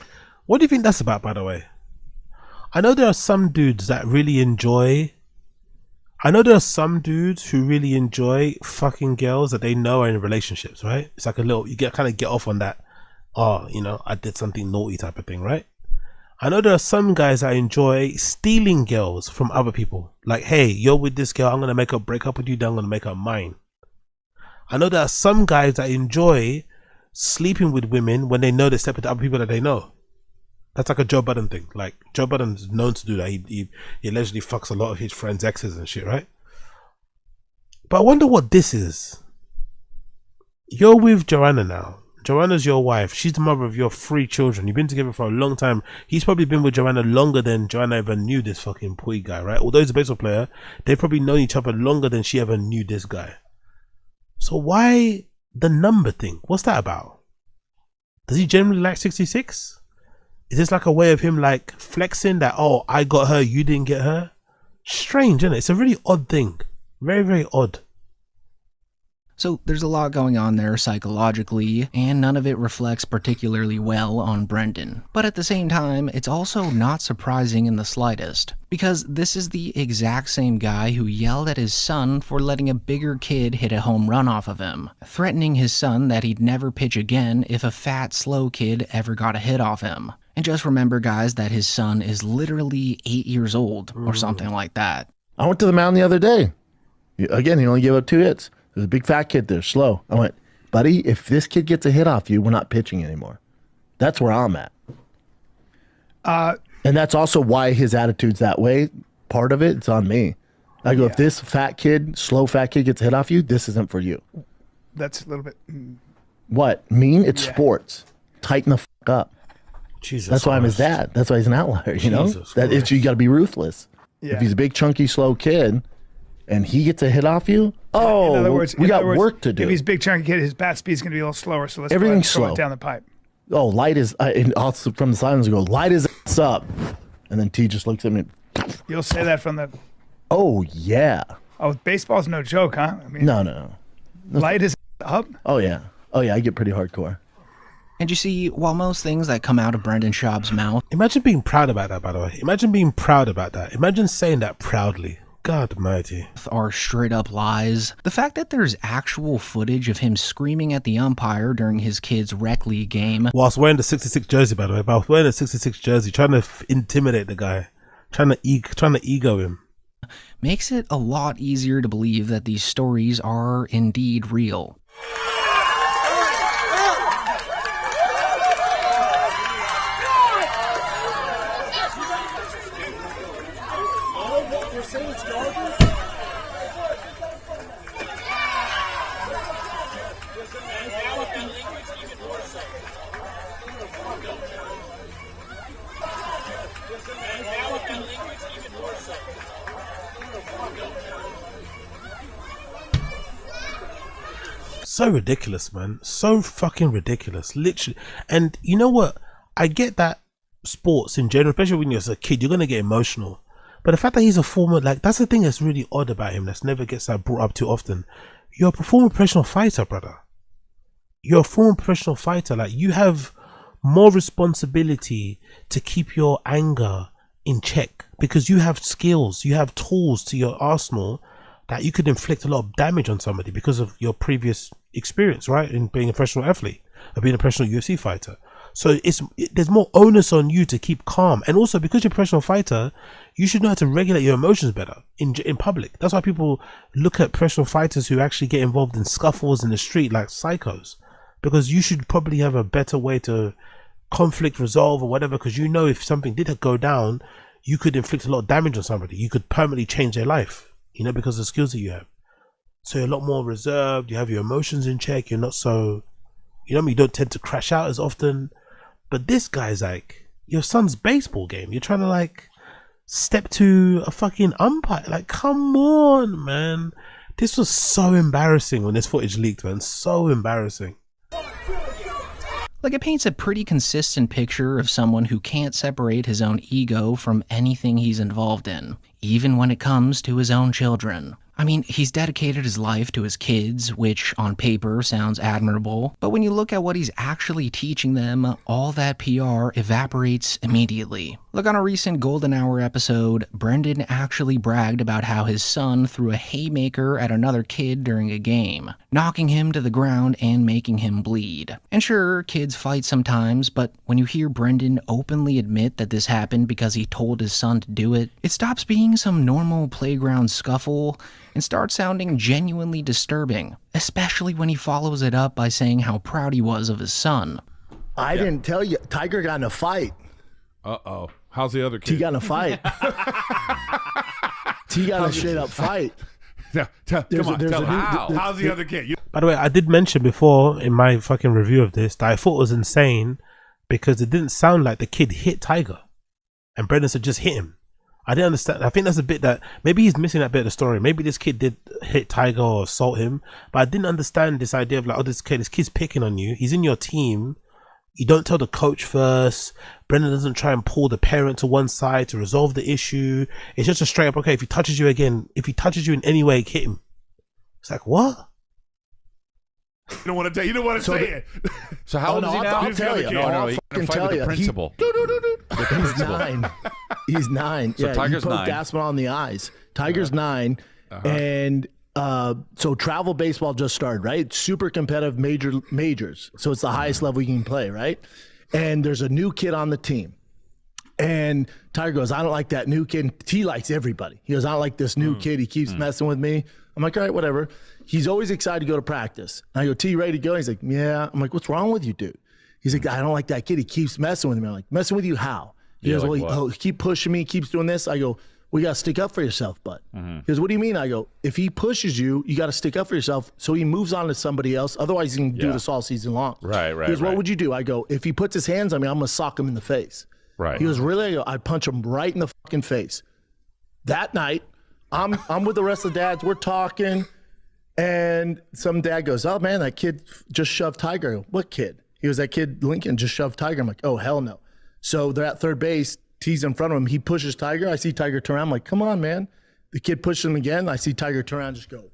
A: What do you think that's about, by the way? I know there are some dudes that really enjoy... who really enjoy fucking girls that they know are in relationships, right? It's like a little, you kind of get off on that, oh, you know, I did something naughty type of thing, right? I know there are some guys that enjoy stealing girls from other people. Like, hey, you're with this girl, I'm going to make her break up with you, then I'm going to make her mine. I know there are some guys that enjoy sleeping with women when they know they slept with other people that they know. That's like a Joe Budden thing. Like, Joe Budden's known to do that. He allegedly fucks a lot of his friends' exes and shit, right? But I wonder what this is. You're with Joanna now. Joanna's your wife. She's the mother of your 3 children. You've been together for a long time. He's probably been with Joanna longer than Joanna ever knew this fucking Puig guy, right? Although he's a baseball player, they've probably known each other longer than she ever knew this guy. So why the number thing? What's that about? Does he generally like 66? Is this like a way of him like flexing that, oh, I got her, you didn't get her? Strange, isn't it? It's a really odd thing. Very, very odd.
E: So there's a lot going on there psychologically, and none of it reflects particularly well on Brendan. But at the same time, it's also not surprising in the slightest, because this is the exact same guy who yelled at his son for letting a bigger kid hit a home run off of him, threatening his son that he'd never pitch again if a fat, slow kid ever got a hit off him. And just remember, guys, that his son is literally 8 years old or something like that.
C: I went to the mound the other day. Again, he only gave up 2 hits. There's a big fat kid there, slow. I went, buddy, if this kid gets a hit off you, we're not pitching anymore. That's where I'm at. And that's also why his attitude's that way. Part of it, it's on me. I go, if this fat kid, slow fat kid gets a hit off you, this isn't for you.
J: That's a little bit...
C: What? Mean? It's sports. Tighten the fuck up.
A: Jesus
C: That's why I'm his dad. That's why he's an outlier, you know? That is, you got to be ruthless. Yeah. If he's a big, chunky, slow kid, and he gets a hit off you, oh, in other words, we got work to do.
J: If he's big chunky kid, his bat speed's going to be a little slower, so let's
C: everything's
J: throw
C: slow.
J: It down the pipe.
C: Oh, light is, and also from the silence, go, light his ass up. And then T just looks at me.
J: You'll say that from the...
C: Oh, yeah.
J: Oh, baseball's no joke, huh? I mean,
C: no.
J: Light his up?
C: Oh, yeah. I get pretty hardcore.
E: And you see, while most things that come out of Brendan Schaub's mouth...
A: Imagine being proud about that, by the way. Imagine being proud about that. Imagine saying that proudly. God almighty.
E: ...are straight up lies. The fact that there's actual footage of him screaming at the umpire during his kid's rec league game...
A: Whilst wearing the 66 jersey, by the way. But I was wearing the 66 jersey, trying to intimidate the guy. Trying to ego him.
E: ...makes it a lot easier to believe that these stories are indeed real.
A: So ridiculous, man. So fucking ridiculous. Literally. And you know what? I get that sports in general, especially when you're a kid, you're going to get emotional. But the fact that he's a former, like, that's the thing that's really odd about him. That's never gets brought up too often. You're a former professional fighter, brother. You're a former professional fighter. Like, you have more responsibility to keep your anger in check because you have skills, you have tools to your arsenal that you could inflict a lot of damage on somebody because of your previous experience, right? In being a professional athlete or being a professional UFC fighter. So there's more onus on you to keep calm. And also because you're a professional fighter, You should know how to regulate your emotions better in public. That's why people look at professional fighters who actually get involved in scuffles in the street like psychos, because you should probably have a better way to conflict resolve or whatever, because you know if something did go down, you could inflict a lot of damage on somebody. You could permanently change their life, you know, because of the skills that you have. So you're a lot more reserved, you have your emotions in check, you're not so, you know, you don't tend to crash out as often. But this guy's like, your son's baseball game, you're trying to like step to a fucking umpire. Like, come on, man. This was so embarrassing when this footage leaked, man. So embarrassing.
E: Like, it paints a pretty consistent picture of someone who can't separate his own ego from anything he's involved in, even when it comes to his own children. I mean, he's dedicated his life to his kids, which on paper sounds admirable, but when you look at what he's actually teaching them, all that PR evaporates immediately. Look, on a recent Golden Hour episode, Brendan actually bragged about how his son threw a haymaker at another kid during a game, knocking him to the ground and making him bleed. And sure, kids fight sometimes, but when you hear Brendan openly admit that this happened because he told his son to do it, it stops being some normal playground scuffle and starts sounding genuinely disturbing, especially when he follows it up by saying how proud he was of his son.
C: I didn't tell you, Tiger got in a fight.
K: Uh-oh. How's the other kid?
C: T got in a fight. T got in a straight up fight.
K: Come on, tell him. How's the other kid?
A: By the way, I did mention before in my fucking review of this that I thought it was insane because it didn't sound like the kid hit Tiger. And Brendan said just hit him. I didn't understand. I think that's a bit that maybe he's missing that bit of the story. Maybe this kid did hit Tiger or assault him, but I didn't understand this idea of like, oh, this kid's picking on you. He's in your team. You don't tell the coach first. Brendan doesn't try and pull the parent to one side to resolve the issue. It's just a straight up, okay, if he touches you again, if he touches you in any way, hit him. It's like, what?
K: You don't want to tell. You don't want to say it.
D: So how old is he now?
C: I'll tell you.
D: No, he can fight with the principal.
C: He's 9. He's 9.
D: So
C: yeah,
D: Tiger's
C: he poked
D: 9.
C: Aspen on the eyes. Tiger's 9, and so travel baseball just started, right? Super competitive majors. So it's the highest level you can play, right? And there's a new kid on the team. And Tiger goes, I don't like that new kid. T likes everybody. He goes, I don't like this new kid. He keeps messing with me. I'm like, all right, whatever. He's always excited to go to practice. And I go, T, ready to go? He's like, yeah. I'm like, what's wrong with you, dude? He's like, I don't like that kid. He keeps messing with me. I'm like, messing with you how? He goes,
D: like
C: well, he keep pushing me, keeps doing this. I go, well, you got to stick up for yourself, bud. He goes, what do you mean? I go, if he pushes you, you got to stick up for yourself so he moves on to somebody else. Otherwise, he can do this all season long.
D: Right.
C: He goes, what would you do? I go, if he puts his hands on me, I'm going to sock him in the face.
D: Right.
C: He goes, really? I go, I'd punch him right in the fucking face. That night, I'm with the rest of the dads. We're talking. And some dad goes, oh, man, that kid just shoved Tiger. I go, what kid? He goes, that kid Lincoln just shoved Tiger. I'm like, oh, hell no. So they're at third base. T's in front of him. He pushes Tiger. I see Tiger turn around. I'm like, come on, man. The kid pushes him again. I see Tiger turn around and just go,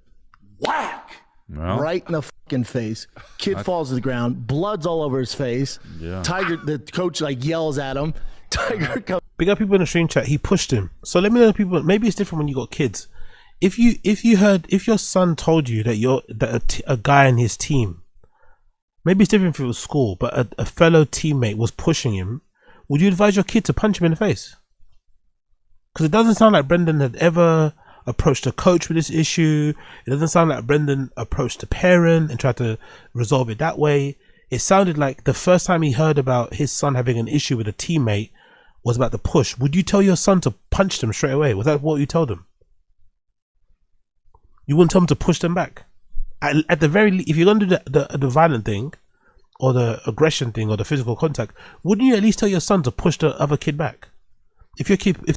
C: whack.
D: Well,
C: right in the fucking face. Kid falls to the ground. Blood's all over his face.
D: Yeah.
C: Tiger, the coach like yells at him. Tiger comes.
A: Big up people in the stream chat. He pushed him. So let me know people. Maybe it's different when you got kids. If your son told you that a guy in his team, maybe it's different if it was school, but a fellow teammate was pushing him, would you advise your kid to punch him in the face? Because it doesn't sound like Brendan had ever approached a coach with this issue. It doesn't sound like Brendan approached a parent and tried to resolve it that way. It sounded like the first time he heard about his son having an issue with a teammate was about the push. Would you tell your son to punch them straight away? Was that what you told him? You wouldn't tell him to push them back. At the very least, if you're going to do the violent thing or the aggression thing or the physical contact, wouldn't you at least tell your son to push the other kid back? If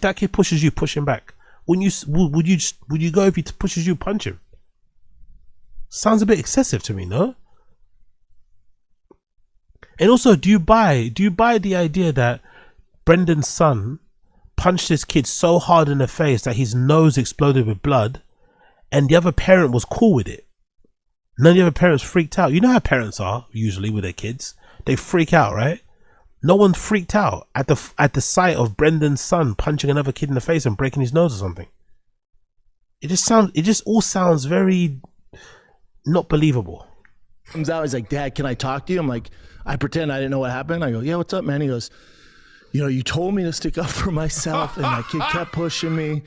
A: that kid pushes you, push him back. Would you go if he pushes you, punch him? Sounds a bit excessive to me, no? And also, do you buy the idea that Brendan's son punched his kid so hard in the face that his nose exploded with blood, and the other parent was cool with it? None of the other parents freaked out. You know how parents are usually with their kids. They freak out, right? No one freaked out at the sight of Brendan's son punching another kid in the face and breaking his nose or something. It just all sounds very not believable.
C: Comes out, he's like, Dad, can I talk to you? I'm like, I pretend I didn't know what happened. I go, yeah, what's up, man? He goes, you told me to stick up for myself, and my kid kept pushing me.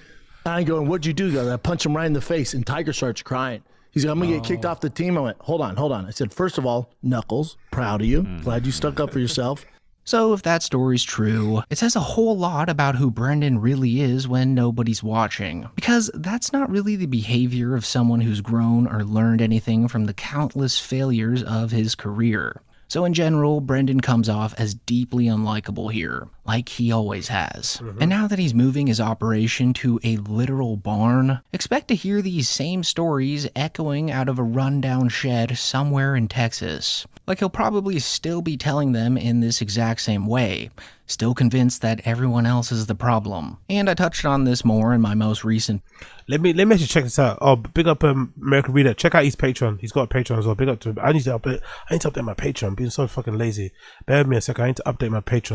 C: I'm going, what'd you do? He goes, I punched him right in the face, and Tiger starts crying. He's like, I'm going to get kicked off the team. I went, hold on. I said, first of all, Knuckles, proud of you. Glad you stuck up for yourself.
E: So if that story's true, it says a whole lot about who Brendan really is when nobody's watching. Because that's not really the behavior of someone who's grown or learned anything from the countless failures of his career. So in general, Brendan comes off as deeply unlikable here, like he always has. And now that he's moving his operation to a literal barn, expect to hear these same stories echoing out of a rundown shed somewhere in Texas. Like he'll probably still be telling them in this exact same way, still convinced that everyone else is the problem. And I touched on this more in my most recent...
A: Let me actually check this out. Oh, big up American Reader. Check out his Patreon. He's got a Patreon as well. Big up to him. I need to update my Patreon. I'm being so fucking lazy. Bear with me a second. I need to update my Patreon.